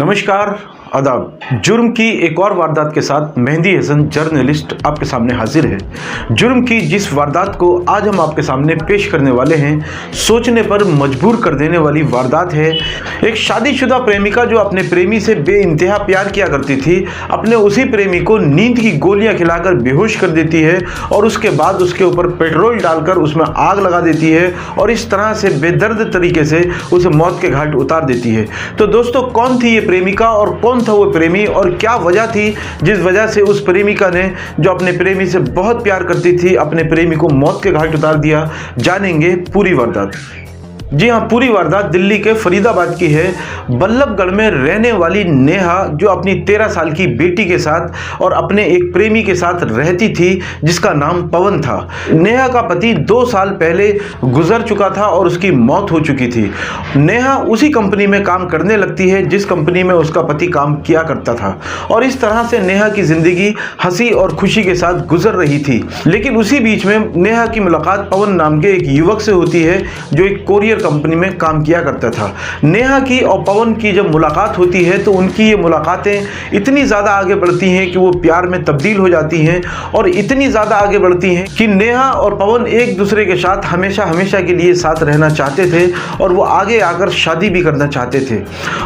नमस्कार, आदाब। जुर्म की एक और वारदात के साथ मेहंदी हसन जर्नलिस्ट आपके सामने हाजिर है। जुर्म की जिस वारदात को आज हम आपके सामने पेश करने वाले हैं, सोचने पर मजबूर कर देने वाली वारदात है। एक शादीशुदा प्रेमिका जो अपने प्रेमी से बेइंतहा प्यार किया करती थी, अपने उसी प्रेमी को नींद की गोलियां खिलाकर बेहोश कर देती है और उसके बाद उसके ऊपर पेट्रोल डालकर उसमें आग लगा देती है और इस तरह से बेदर्द तरीके से उसे मौत के घाट उतार देती है। तो दोस्तों, कौन थी ये प्रेमिका और कौन था वो प्रेमी और क्या वजह थी जिस वजह से उस प्रेमिका ने, जो अपने प्रेमी से बहुत प्यार करती थी, अपने प्रेमी को मौत के घाट उतार दिया? जानेंगे पूरी वारदात। जी हाँ, पूरी वारदात दिल्ली के फरीदाबाद की है। बल्लभगढ़ में रहने वाली नेहा, जो अपनी 13 साल की बेटी के साथ और अपने एक प्रेमी के साथ रहती थी जिसका नाम पवन था। नेहा का पति 2 साल पहले गुजर चुका था और उसकी मौत हो चुकी थी। नेहा उसी कंपनी में काम करने लगती है जिस कंपनी में उसका पति काम किया करता था और इस तरह से नेहा की जिंदगी हंसी और खुशी के साथ गुजर रही थी। लेकिन उसी बीच में नेहा की मुलाकात पवन नाम के एक युवक से होती है जो एक कोरियर कंपनी में काम किया करता था। नेहा की और पवन की जब मुलाकात होती है तो उनकी ये मुलाकातें इतनी ज़्यादा आगे बढ़ती हैं कि वो प्यार में तब्दील हो जाती हैं और इतनी ज़्यादा आगे बढ़ती हैं कि नेहा और पवन एक दूसरे के साथ हमेशा हमेशा के लिए साथ रहना चाहते थे और वो आगे आकर शादी भी करना चाहते थे।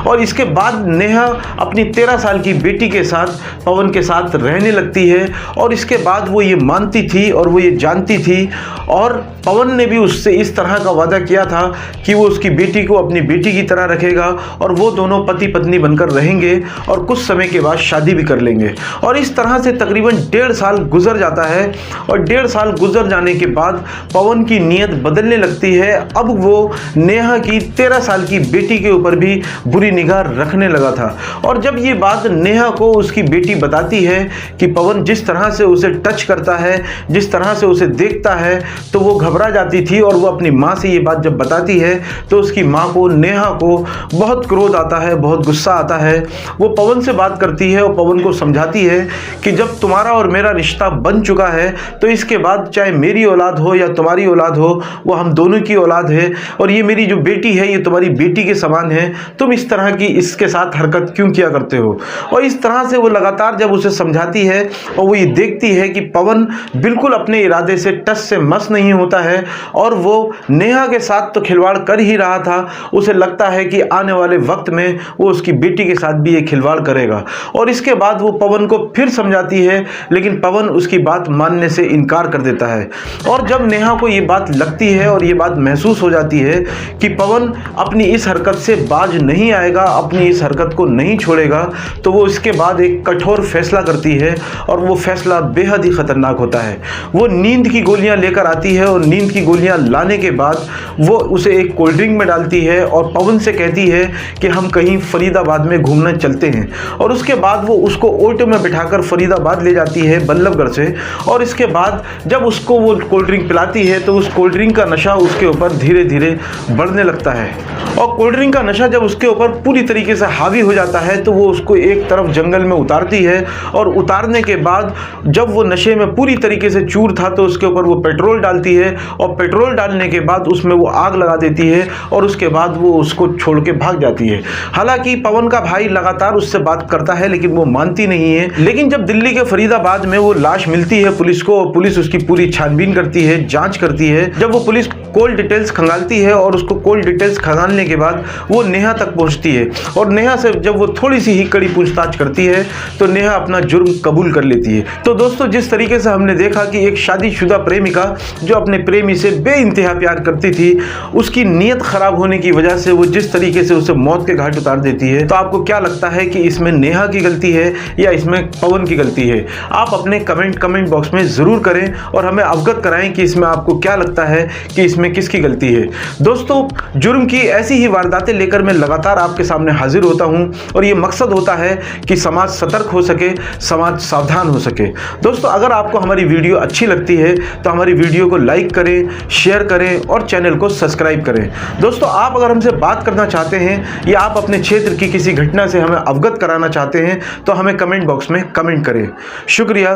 और इसके बाद नेहा अपनी 13 साल की बेटी के साथ पवन के साथ रहने लगती है और इसके बाद वो ये मानती थी और वो ये जानती थी और पवन ने भी उससे इस तरह का वादा किया था कि वो उसकी बेटी को अपनी बेटी की तरह रखेगा और वो दोनों पति पत्नी बनकर रहेंगे और कुछ समय के बाद शादी भी कर लेंगे। और इस तरह से तकरीबन 1.5 साल गुजर जाता है और 1.5 साल गुजर जाने के बाद पवन की नीयत बदलने लगती है। अब वो नेहा की 13 साल की बेटी के ऊपर भी बुरी निगाह रखने लगा था। और जब ये बात नेहा को उसकी बेटी बताती है कि पवन जिस तरह से उसे टच करता है, जिस तरह से उसे देखता है, तो वो घबरा जाती थी और वो अपनी माँ से ये बात जब बताती है तो उसकी मां को, नेहा को बहुत क्रोध आता है, बहुत गुस्सा आता है। वो पवन से बात करती है और पवन को समझाती है कि जब तुम्हारा और मेरा रिश्ता बन चुका है तो इसके बाद चाहे मेरी औलाद हो या तुम्हारी औलाद हो, वो हम दोनों की औलाद है और ये मेरी जो बेटी है ये तुम्हारी बेटी के समान है। तुम इस तरह की इसके साथ हरकत क्यों किया करते हो? और इस तरह से वो लगातार जब उसे समझाती है और वो ये देखती है कि पवन बिल्कुल अपने इरादे से टस से मस नहीं होता है और वो नेहा के साथ तो खिलवाड़ कर ही रहा था, उसे लगता है कि आने वाले वक्त में वो उसकी बेटी के साथ भी ये खिलवाड़ करेगा। और इसके बाद वो पवन को फिर समझाती है, लेकिन पवन उसकी बात मानने से इनकार कर देता है। और जब नेहा को ये बात लगती है और ये बात महसूस हो जाती है कि पवन अपनी इस हरकत से बाज नहीं आएगा, अपनी इस हरकत को नहीं छोड़ेगा, तो वो इसके बाद एक कठोर फैसला करती है और वो फैसला बेहद ही खतरनाक होता है। वो नींद की गोलियां लेकर आती है और नींद की गोलियां लाने के बाद वो उसे एक कोल्ड ड्रिंक में डालती है और पवन से कहती है कि हम कहीं फरीदाबाद में घूमने चलते हैं। और उसके बाद वो उसको ऑटो में बिठाकर फरीदाबाद ले जाती है बल्लभगढ़ से। और इसके बाद जब उसको वो कोल्ड ड्रिंक पिलाती है तो उस कोल्ड ड्रिंक का नशा उसके ऊपर धीरे धीरे बढ़ने लगता है और कोल्ड ड्रिंक का नशा जब उसके ऊपर पूरी तरीके से हावी हो जाता है तो वो उसको एक तरफ जंगल में उतारती है और उतारने के बाद जब वो नशे में पूरी तरीके से चूर था तो उसके ऊपर वो पेट्रोल डालती है और पेट्रोल डालने के बाद उसमें वो आग लगा देती है और उसके बाद वो उसको छोड़ के भाग जाती है। हालांकि पवन का भाई लगातार उससे बात करता है लेकिन वो मानती नहीं है। लेकिन जब दिल्ली के फरीदाबाद में वो लाश मिलती है पुलिस को और पुलिस उसकी पूरी छानबीन करती है, जांच करती है, जब वो पुलिस कॉल डिटेल्स खंगालती है और उसको कॉल डिटेल्स खंगालने के बाद वो नेहा तक पहुंचती है और नेहा से जब वो थोड़ी सी ही कड़ी पूछताछ करती है तो नेहा अपना जुर्म कबूल कर लेती है। तो दोस्तों, जिस तरीके से हमने देखा कि एक शादीशुदा प्रेमिका जो अपने प्रेमी से बेइंतहा प्यार करती थी, उसकी नीयत खराब होने की वजह से वो जिस तरीके से उसे मौत के घाट उतार देती है, तो आपको क्या लगता है कि इसमें नेहा की गलती है या इसमें पवन की गलती है? आप अपने कमेंट बॉक्स में जरूर करें और हमें अवगत कराएं कि इसमें आपको क्या लगता है कि इसमें किसकी गलती है। दोस्तों, जुर्म की ऐसी ही वारदातें लेकर मैं लगातार आपके सामने हाजिर होता हूं और ये मकसद होता है कि समाज सतर्क हो सके, समाज सावधान हो सके। दोस्तों, अगर आपको हमारी वीडियो अच्छी लगती है तो हमारी वीडियो को लाइक करें, शेयर करें और चैनल को सब्सक्राइब करें। दोस्तों, आप अगर हमसे बात करना चाहते हैं या आप अपने क्षेत्र की किसी घटना से हमें अवगत कराना चाहते हैं तो हमें कमेंट बॉक्स में कमेंट करें। शुक्रिया,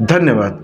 धन्यवाद।